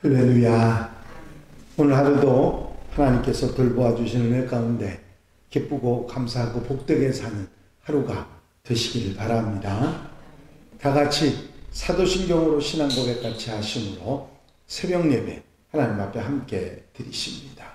할렐루야. 오늘 하루도 하나님께서 돌보아 주시는 은혜 가운데 기쁘고 감사하고 복되게 사는 하루가 되시기를 바랍니다. 다 같이 사도신경으로 신앙 고백 같이 하심으로 새벽 예배 하나님 앞에 함께 드리십니다.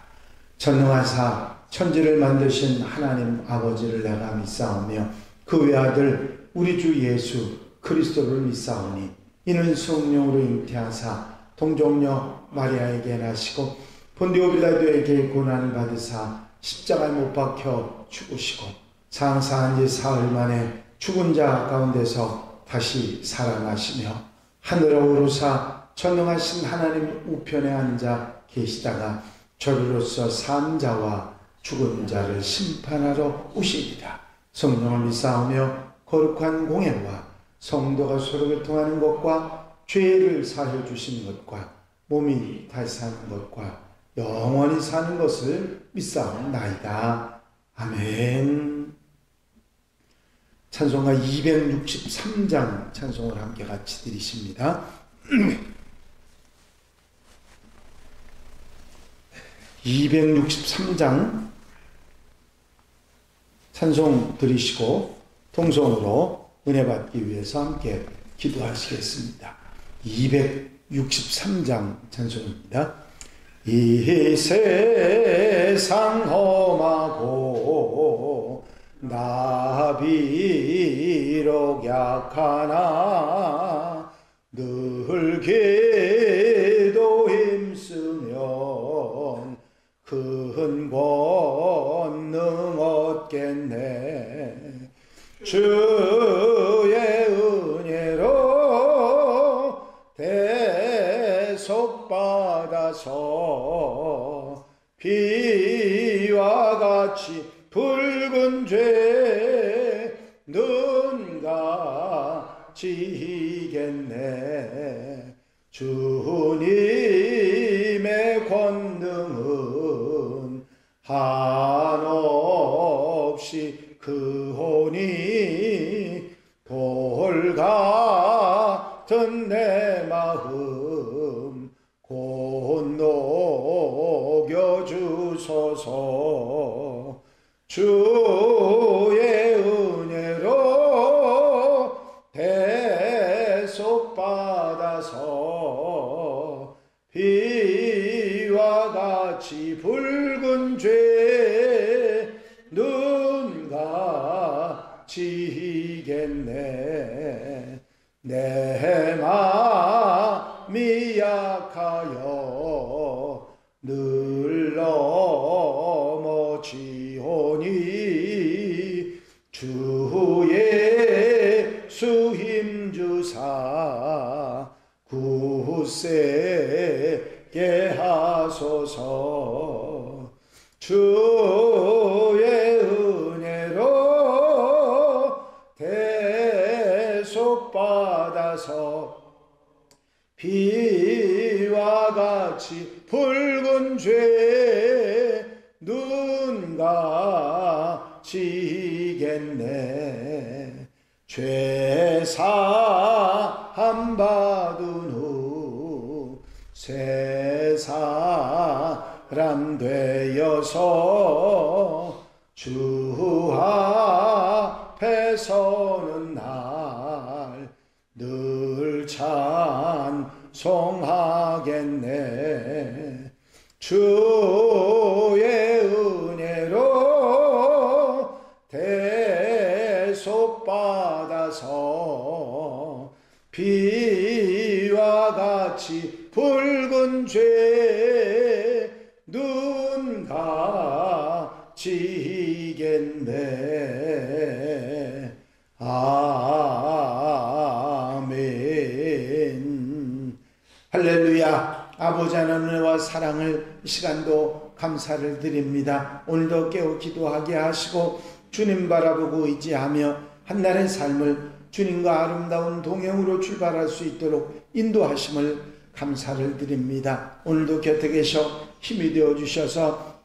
전능하사 천지를 만드신 하나님 아버지를 내가 믿사오며 그 외아들 우리 주 예수 그리스도를 믿사오니 이는 성령으로 잉태하사 동정녀 마리아에게 나시고 본디오 빌라도에게 고난을 받으사 십자가에 못 박혀 죽으시고 장사한 지 사흘 만에 죽은 자 가운데서 다시 살아나시며 하늘로 오르사 전능하신 하나님 우편에 앉아 계시다가 저리로서 산 자와 죽은 자를 심판하러 오시리라. 성령을 믿사오며 거룩한 공예와 성도가 서로 교통하는 것과 죄를 사해 주시는 것과 몸이 다시 사는 것과 영원히 사는 것을 믿사옵나이다. 아멘. 찬송가 263장 찬송을 함께 같이 드리십니다. 263장 찬송 드리시고 통성으로 은혜 받기 위해서 함께 기도하시겠습니다. 263장 찬송입니다. 이 세상 험하고 나 비록 약하나 늘 기도 힘쓰면 큰 권능 얻겠네. 주의 은혜로 대속받아서 비와 같이 붉은 죄 눈같이 이겠네. 주님의 권능은 한없이 그 혼이 돌 같은 내 마음 곧 녹여주소서. 주의 은혜로 대속받아서 비와 같이 붉은 죄 눈같이 이겠네. 내 마음이 약하여 늘 넘어지오니 주의 수 힘주사 굳세게 하소서. 주의 은혜로 대속받아서 비와 같이 붉은 죄 눈같이 이겠네. 죄 사함 받은 후 새 사람 되어서 주 앞에 서는 날 늘 찬송하겠네. 주의 은혜로 대속받아서 비와 같이 붉은 죄 눈같이 이겠네. 아멘. 할렐루야. 아버지 하나님의 은혜와 사랑을 이 시간도 감사를 드립니다. 오늘도 깨어 기도하게 하시고 주님 바라보고 의지하며 한날의 삶을 주님과 아름다운 동행으로 출발할 수 있도록 인도하심을 감사를 드립니다. 오늘도 곁에 계셔 힘이 되어 주셔서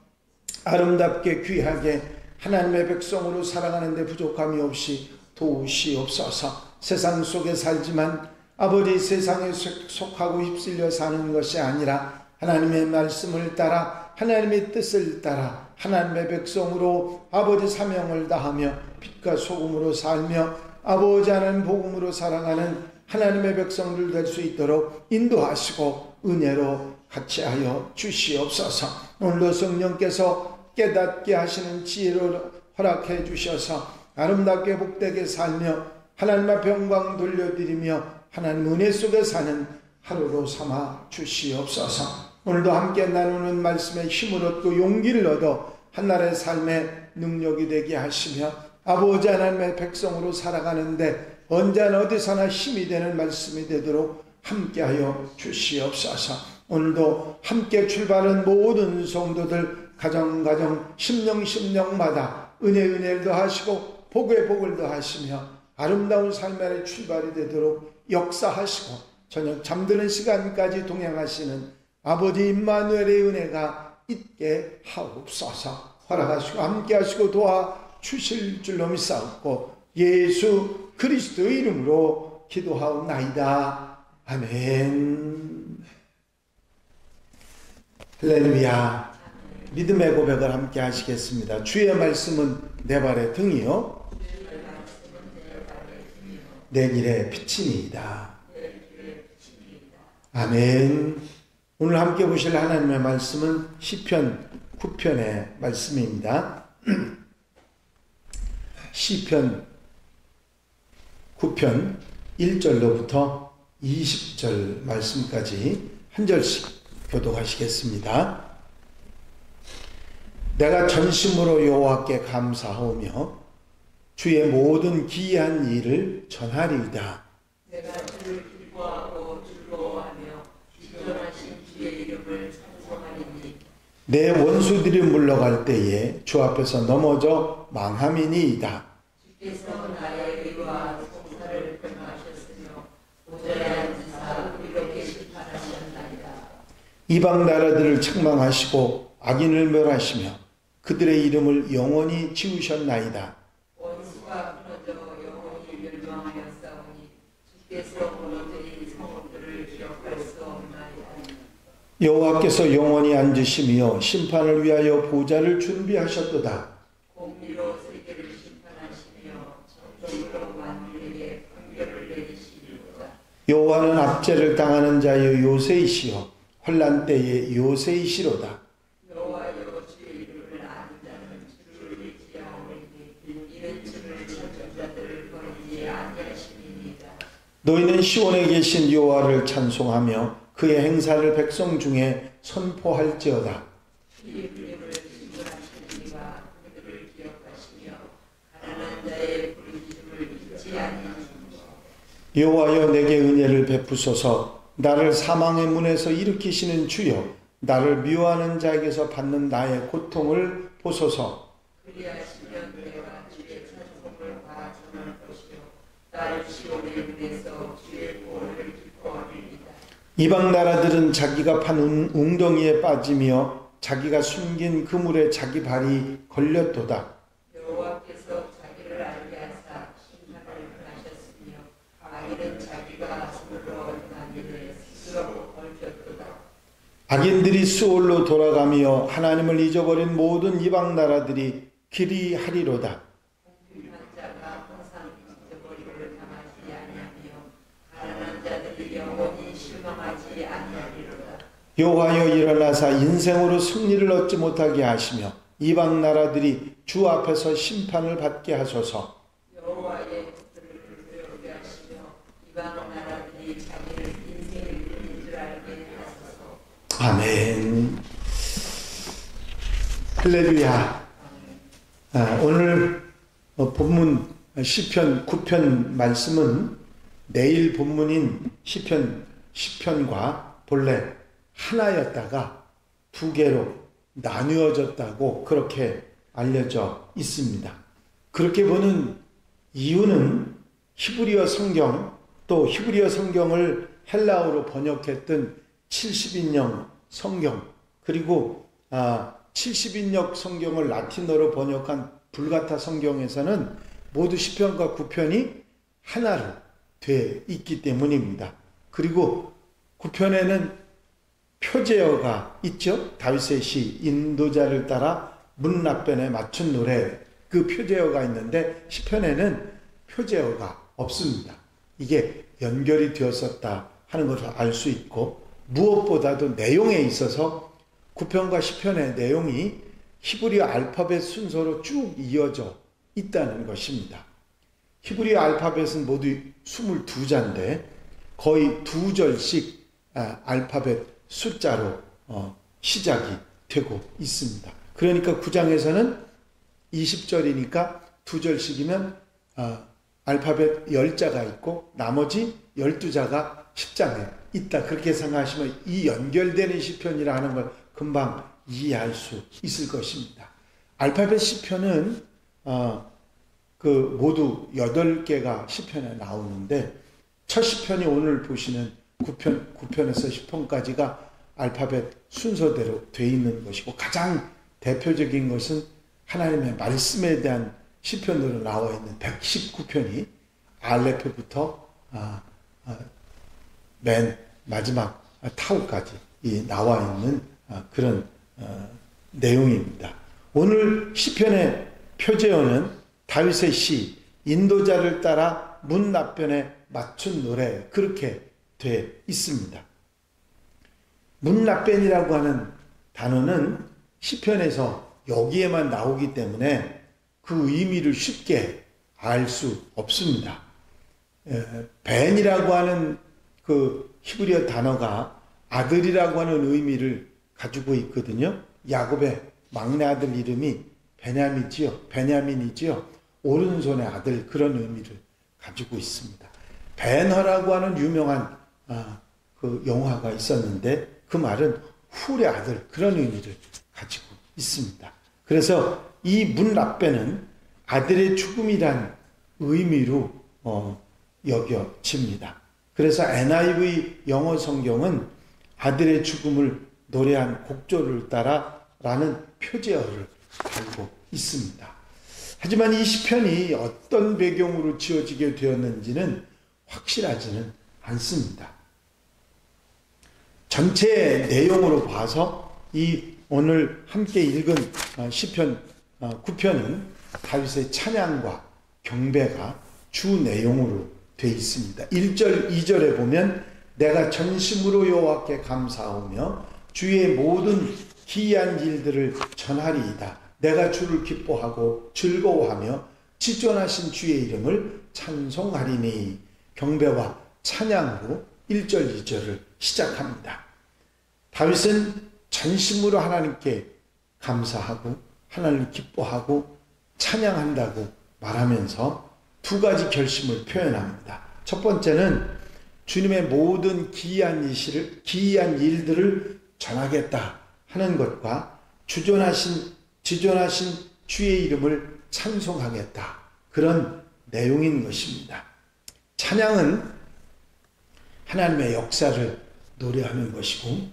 아름답게 귀하게 하나님의 백성으로 살아가는 데 부족함이 없이 도우시옵소서. 세상 속에 살지만 아버지 세상에 속하고 휩쓸려 사는 것이 아니라 하나님의 말씀을 따라 하나님의 뜻을 따라 하나님의 백성으로 아버지 사명을 다하며 빛과 소금으로 살며 아버지 하나님 복음으로 살아가는 하나님의 백성들 될 수 있도록 인도하시고 은혜로 같이 하여 주시옵소서. 오늘도 성령께서 깨닫게 하시는 지혜로 허락해 주셔서 아름답게 복되게 살며 하나님 앞에 영광 돌려드리며 하나님 은혜 속에 사는 하루로 삼아 주시옵소서. 오늘도 함께 나누는 말씀에 힘을 얻고 용기를 얻어 한날의 삶의 능력이 되게 하시며 아버지 하나님의 백성으로 살아가는데 언제나 어디서나 힘이 되는 말씀이 되도록 함께하여 주시옵소서. 오늘도 함께 출발한 모든 성도들 가정 심령마다 은혜를 더하시고 복의 복을 더하시며 아름다운 삶의 출발이 되도록 역사하시고 저녁 잠드는 시간까지 동행하시는 아버지 임마누엘의 은혜가 있게 하옵소서. 허락하시고 함께하시고 도와주실 줄로 믿사옵고 예수 그리스도의 이름으로 기도하옵나이다. 아멘. 할렐루야. 믿음의 고백을 함께 하시겠습니다. 주의 말씀은 내 발의 등이요 내 길의 빛이니이다. 아멘. 오늘 함께 보실 하나님의 말씀은 시편 9편의 말씀입니다. 시편 9편 1절로부터 20절 말씀까지 한 절씩 교독하시겠습니다. 내가 전심으로 여호와께 감사하오며 주의 모든 기이한 일을 전하리이다. 내가 주를 기뻐하고 즐거워하며 기존하신 주의 이름을 찬송하리니 내 원수들이 물러갈 때에 주 앞에서 넘어져 망함이니이다. 주께서 나의 의와 송사를 변호하셨으며 보좌에 앉으사 의롭게 심판하셨나이다. 이방 나라들을 책망하시고 악인을 멸하시며 그들의 이름을 영원히 지우셨나이다. 원수가 끊어져 영원히 멸망하였사오니 주께서 무너뜨린 성읍들을 기억할 수 없나이다. 여호와께서 영원히 앉으시며 심판을 위하여 보좌를 준비하셨도다. 공의로 세계를 심판하시며 정정으로 만민에게 판결을 내리시리로다. 여호와는 압제를 당하는 자의 요새이시여 환난 때의 요새이시로다. 여호와여 주의 이름을 아는 자는 주를 의지하오니 이른 층을 찾는 자들을 버리지 아니하심이니이다. 너희는 시온에 계신 여호와를 찬송하며 그의 행사를 백성 중에 선포할지어다. 그의 이름을 신문하시는 이가 그들을 기억하시며 가난한 자의 부르짖음을 잊지 아니하시니라. 여호와여 내게 은혜를 베푸소서. 나를 사망의 문에서 일으키시는 주여 나를 미워하는 자에게서 받는 나의 고통을 보소서. 그리하시면 내가 주의 찬송을 다 전할 것이요 나를 시온의 문에서 주의 구원을 기뻐하리이다. 이방 나라들은 자기가 판 웅덩이에 빠지며 자기가 숨긴 그물에 자기 발이 걸렸도다. 여호와께서 자기를 알게 하사 심판을 행하셨으며 악인은 자기가 스스로 행한 일에 스스로 벌켰도다. 악인들이 수올로 돌아가며 하나님을 잊어버린 모든 이방 나라들이 길이 하리로다. 공평한 자가 항상 잊어버림을 당하지 아니하며 가난한 자들이 영원히 실망하지 아니하리로다. 여호와여 일어나사 인생으로 승리를 얻지 못하게 하시며 이방 나라들이 주 앞에서 심판을 받게 하소서. 여호와의 것들을 배우게 하시며 이방 나라들이 자기를 인생의 뿐인 줄 알게 하소서. 아멘. 할렐루야. 오늘 본문 시편 9편 말씀은 내일 본문인 시편 10편과 본래 하나였다가 두 개로 나누어졌다고 그렇게 알려져 있습니다. 그렇게 보는 이유는 히브리어 성경 또 히브리어 성경을 헬라어로 번역했던 70인역 성경 그리고 70인역 성경을 라틴어로 번역한 불가타 성경에서는 모두 시편과 9편이 하나로 돼 있기 때문입니다. 그리고 9편에는 표제어가 있죠. 다윗의 시 인도자를 따라 문 앞변에 맞춘 노래, 그 표제어가 있는데 시편에는 표제어가 없습니다. 이게 연결이 되었었다 하는 것을 알 수 있고, 무엇보다도 내용에 있어서 9편과 10편의 내용이 히브리어 알파벳 순서로 쭉 이어져 있다는 것입니다. 히브리어 알파벳은 모두 22자인데 거의 2절씩 알파벳 숫자로 시작이 되고 있습니다. 그러니까 9장에서는 20절이니까 2절씩이면 알파벳 10자가 있고 나머지 12자가 10장에 있다. 그렇게 생각하시면 이 연결되는 시편이라 하는 걸 금방 이해할 수 있을 것입니다. 알파벳 시편은 모두 8개가 시편에 나오는데, 첫 시편이 오늘 보시는 9편에서 10편까지가 알파벳 순서대로 되어 있는 것이고, 가장 대표적인 것은 하나님의 말씀에 대한 시편으로 나와 있는 119편이 알레프부터 맨 마지막 타우까지 나와 있는 그런 내용입니다. 오늘 시편의 표제어는 다윗의 시 인도자를 따라 문 앞변에 맞춘 노래, 그렇게 돼 있습니다. 문 앞변이라고 하는 단어는 시편에서 여기에만 나오기 때문에 그 의미를 쉽게 알 수 없습니다. 벤이라고 하는 그 히브리어 단어가 아들이라고 하는 의미를 가지고 있거든요. 야곱의 막내 아들 이름이 베냐민이지요. 오른손의 아들, 그런 의미를 가지고 있습니다. 벤허라고 하는 유명한 그 영화가 있었는데 그 말은 훌의 아들, 그런 의미를 가지고 있습니다. 그래서 이 문 앞에는 아들의 죽음이란 의미로 여겨집니다. 그래서 NIV 영어 성경은 아들의 죽음을 노래한 곡조를 따라 라는 표제어를 달고 있습니다. 하지만 이 시편이 어떤 배경으로 지어지게 되었는지는 확실하지는 않습니다. 전체 내용으로 봐서 이 오늘 함께 읽은 시편 9편은 다윗의 찬양과 경배가 주 내용으로 되어 있습니다. 1절, 2절에 보면 내가 전심으로 여호와께 감사하며 주의 모든 기이한 일들을 전하리이다. 내가 주를 기뻐하고 즐거워하며 지존하신 주의 이름을 찬송하리니. 경배와 찬양으로 1절, 2절을 시작합니다. 다윗은 전심으로 하나님께 감사하고 하나님을 기뻐하고 찬양한다고 말하면서 두 가지 결심을 표현합니다. 첫 번째는 주님의 모든 기이한 일들을 전하겠다 하는 것과 지존하신 주의 이름을 찬송하겠다, 그런 내용인 것입니다. 찬양은 하나님의 역사를 노래하는 것이고,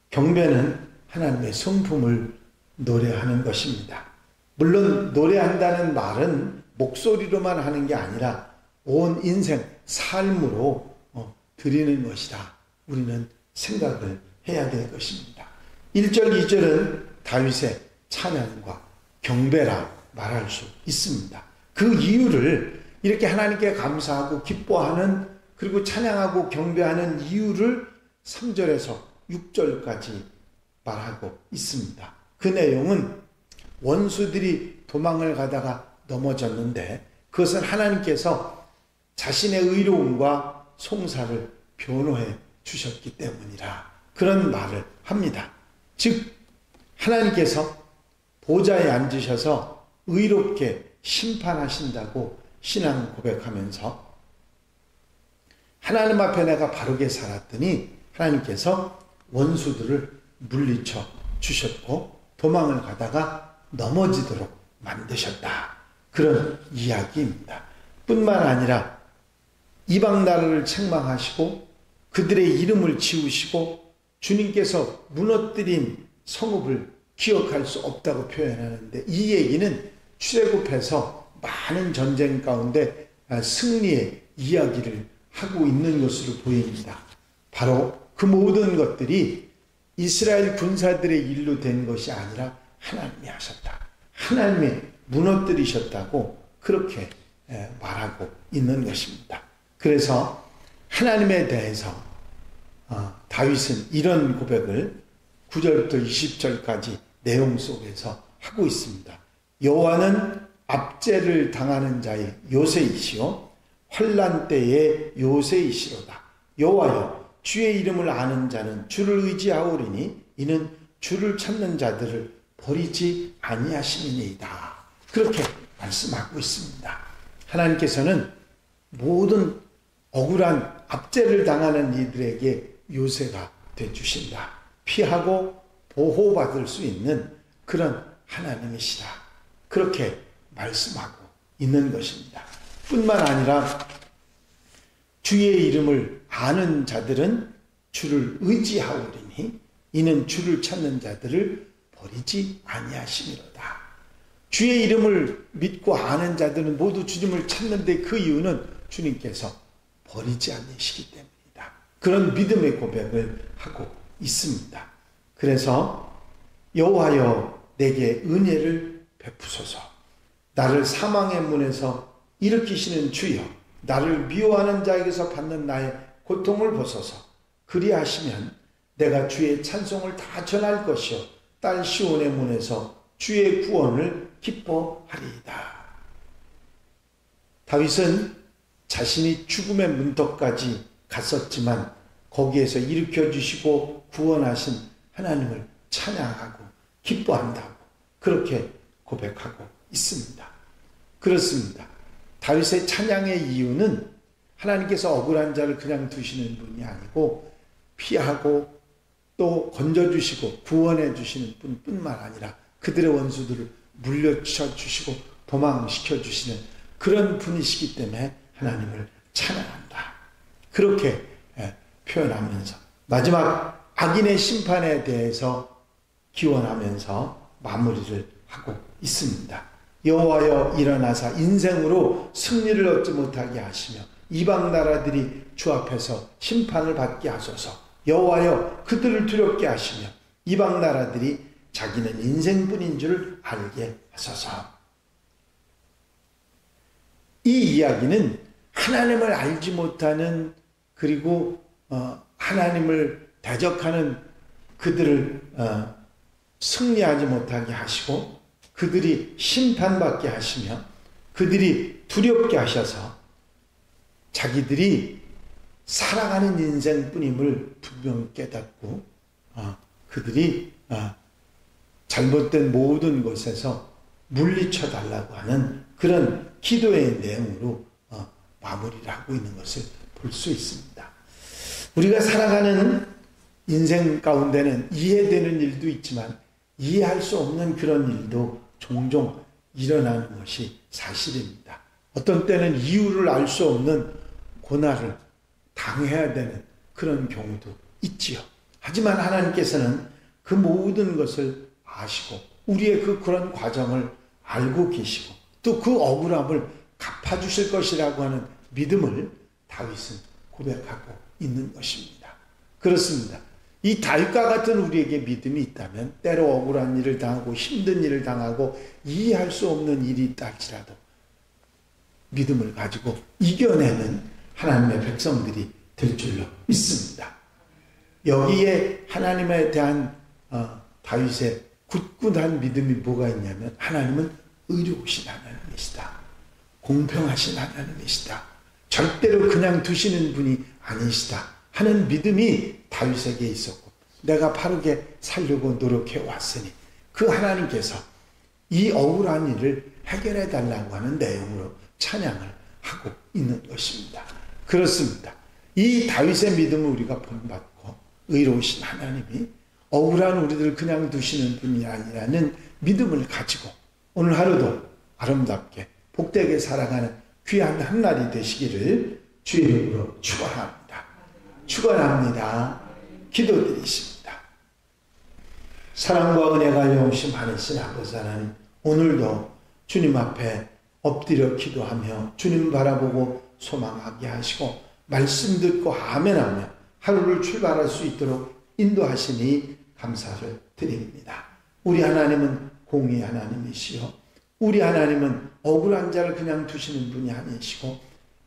경배는 하나님의 성품을 노래하는 것입니다. 물론 노래한다는 말은 목소리로만 하는 게 아니라 온 인생, 삶으로 드리는 것이다, 우리는 생각을 해야 될 것입니다. 1절, 2절은 다윗의 찬양과 경배라 말할 수 있습니다. 그 이유를, 이렇게 하나님께 감사하고 기뻐하는, 그리고 찬양하고 경배하는 이유를 3절에서 6절까지 말하고 있습니다. 그 내용은 원수들이 도망을 가다가 넘어졌는데 그것은 하나님께서 자신의 의로움과 송사를 변호해 주셨기 때문이라, 그런 말을 합니다. 즉 하나님께서 보좌에 앉으셔서 의롭게 심판하신다고 신앙 고백하면서 하나님 앞에 내가 바르게 살았더니 하나님께서 원수들을 물리쳐 주셨고 도망을 가다가 넘어지도록 만드셨다, 그런 이야기입니다. 뿐만 아니라 이방 나라를 책망하시고 그들의 이름을 지우시고 주님께서 무너뜨린 성읍을 기억할 수 없다고 표현하는데, 이 얘기는 출애굽해서 많은 전쟁 가운데 승리의 이야기를 하고 있는 것으로 보입니다. 바로 그 모든 것들이 이스라엘 군사들의 일로 된 것이 아니라 하나님이 하셨다. 하나님이 무너뜨리셨다고 그렇게 말하고 있는 것입니다. 그래서 하나님에 대해서 다윗은 이런 고백을 9절부터 20절까지 내용 속에서 하고 있습니다. 여호와는 압제를 당하는 자의 요새이시요 환난 때의 요새이시로다. 여호와여 주의 이름을 아는 자는 주를 의지하오리니 이는 주를 찾는 자들을 버리지 아니하심이니이다. 그렇게 말씀하고 있습니다. 하나님께서는 모든 억울한 압제를 당하는 이들에게 요새가 되주신다. 피하고 보호받을 수 있는 그런 하나님이시다. 그렇게 말씀하고 있는 것입니다. 뿐만 아니라 주의 이름을 아는 자들은 주를 의지하오리니 이는 주를 찾는 자들을 버리지 아니하심이로다. 주의 이름을 믿고 아는 자들은 모두 주님을 찾는데 그 이유는 주님께서 버리지 않으시기 때문이다. 그런 믿음의 고백을 하고 있습니다. 그래서 여호와여 내게 은혜를 베푸소서. 나를 사망의 문에서 일으키시는 주여 나를 미워하는 자에게서 받는 나의 고통을 보소서. 그리하시면 내가 주의 찬송을 다 전할 것이요 딸 시온의 문에서 주의 구원을 기뻐하리이다. 다윗은 자신이 죽음의 문턱까지 갔었지만 거기에서 일으켜주시고 구원하신 하나님을 찬양하고 기뻐한다고 그렇게 고백하고 있습니다. 그렇습니다. 다윗의 찬양의 이유는 하나님께서 억울한 자를 그냥 두시는 분이 아니고 피하고 또 건져주시고 구원해 주시는 분뿐만 아니라 그들의 원수들을 물려쳐 주시고 도망시켜 주시는 그런 분이시기 때문에 하나님을 찬양한다. 그렇게 표현하면서 마지막 악인의 심판에 대해서 기원하면서 마무리를 하고 있습니다. 여호와여 일어나사 인생으로 승리를 얻지 못하게 하시며 이방 나라들이 주 앞에서 심판을 받게 하소서. 여호와여 그들을 두렵게 하시며 이방 나라들이 자기는 인생뿐인 줄 알게 하소서. 이 이야기는 하나님을 알지 못하는 그리고 하나님을 대적하는 그들을 승리하지 못하게 하시고 그들이 심판받게 하시며 그들이 두렵게 하셔서 자기들이 살아가는 인생뿐임을 분명히 깨닫고 그들이 잘못된 모든 것에서 물리쳐 달라고 하는 그런 기도의 내용으로 마무리를 하고 있는 것을 볼 수 있습니다. 우리가 살아가는 인생 가운데는 이해되는 일도 있지만 이해할 수 없는 그런 일도 종종 일어나는 것이 사실입니다. 어떤 때는 이유를 알 수 없는 고난을 당해야 되는 그런 경우도 있지요. 하지만 하나님께서는 그 모든 것을 아시고 우리의 그런 과정을 알고 계시고 또 그 억울함을 갚아주실 것이라고 하는 믿음을 다윗은 고백하고 있는 것입니다. 그렇습니다. 이 다윗과 같은 우리에게 믿음이 있다면 때로 억울한 일을 당하고 힘든 일을 당하고 이해할 수 없는 일이 있다 할지라도 믿음을 가지고 이겨내는 하나님의 백성들이 될 줄로 믿습니다. 여기에 하나님에 대한 다윗의 굳굳한 믿음이 뭐가 있냐면 하나님은 의로우신 하나님이시다. 공평하신 하나님이시다. 절대로 그냥 두시는 분이 아니시다 하는 믿음이 다윗에게 있었고 내가 바르게 살려고 노력해 왔으니 그 하나님께서 이 억울한 일을 해결해 달라고 하는 내용으로 찬양을 하고 있는 것입니다. 그렇습니다. 이 다윗의 믿음을 우리가 본받고 의로우신 하나님이 억울한 우리들을 그냥 두시는 분이 아니라는 믿음을 가지고 오늘 하루도 아름답게 복되게 살아가는 귀한 한 날이 되시기를 주의 이름으로 축원합니다. 축원합니다. 기도드리십니다. 사랑과 은혜가 영심 많으신 아버지 하나님, 오늘도 주님 앞에 엎드려 기도하며 주님 바라보고 소망하게 하시고 말씀 듣고 아멘하며 하루를 출발할 수 있도록 인도하시니 감사를 드립니다. 우리 하나님은 공의 하나님이시요, 우리 하나님은 억울한 자를 그냥 두시는 분이 아니시고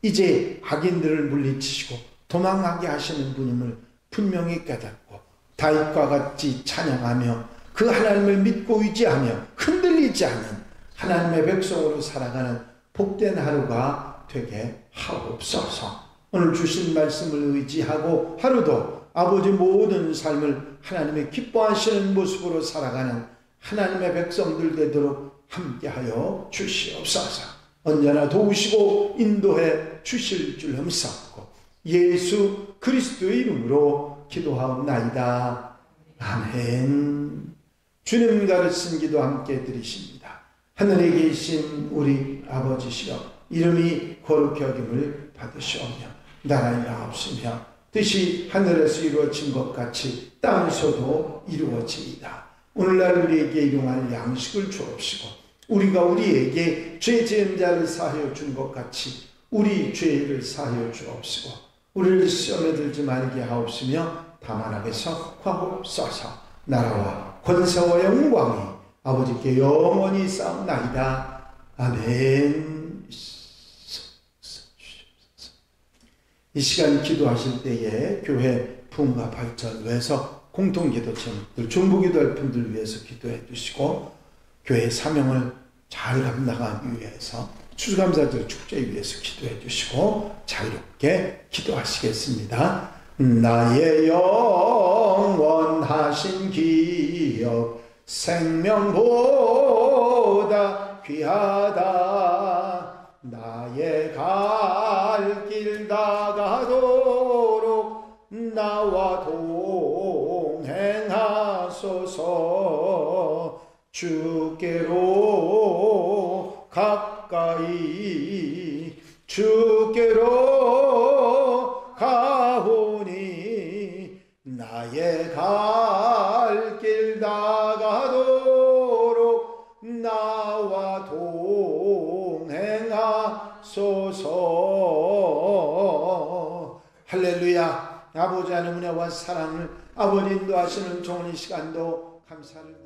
이제 악인들을 물리치시고 도망가게 하시는 분임을 분명히 깨닫고 다윗과 같이 찬양하며 그 하나님을 믿고 의지하며 흔들리지 않는 하나님의 백성으로 살아가는 복된 하루가 되게 하옵소서. 오늘 주신 말씀을 의지하고 하루도 아버지 모든 삶을 하나님의 기뻐하시는 모습으로 살아가는 하나님의 백성들 되도록 함께하여 주시옵소서. 언제나 도우시고 인도해 주실 줄 믿사옵고 예수 그리스도의 이름으로 기도하옵나이다. 아멘. 주님 가르친 기도 함께 드리십니다. 하늘에 계신 우리 아버지시여, 이름이 거룩히 여김을 받으시오며 나라의 나옵시며 뜻이 하늘에서 이루어진 것 같이 땅에서도 이루어지이다. 오늘날 우리에게 일용할 양식을 주옵시고 우리가 우리에게 죄 지은 자를 사하여 준 것 같이 우리 죄를 사하여 주옵시고 우리를 시험에 들지 말게 하옵시며 다만 악에서 구하옵소서. 나라와 권세와 영광이 아버지께 영원히 싸움나이다. 아멘. 이 시간 기도하실 때에 교회 부흥과 발전을 위해서 공동기도 제목들, 중보기도할 분들 위해서 기도해 주시고 교회 사명을 잘 감당하기 위해서 추수감사절 축제 위해서 기도해 주시고 자유롭게 기도하시겠습니다. 나의 영원하신 기업 생명보다 귀하다. 나의 갈 길 다가도록 나와 동행하소서. 주께로 가까이 주께로 가오니 나의 갈 길 다가도록 나와 동행하소서. 할렐루야. 아버지 하나님의 은혜와 사랑을 아버지 인도하시는 좋은 이 시간도 감사를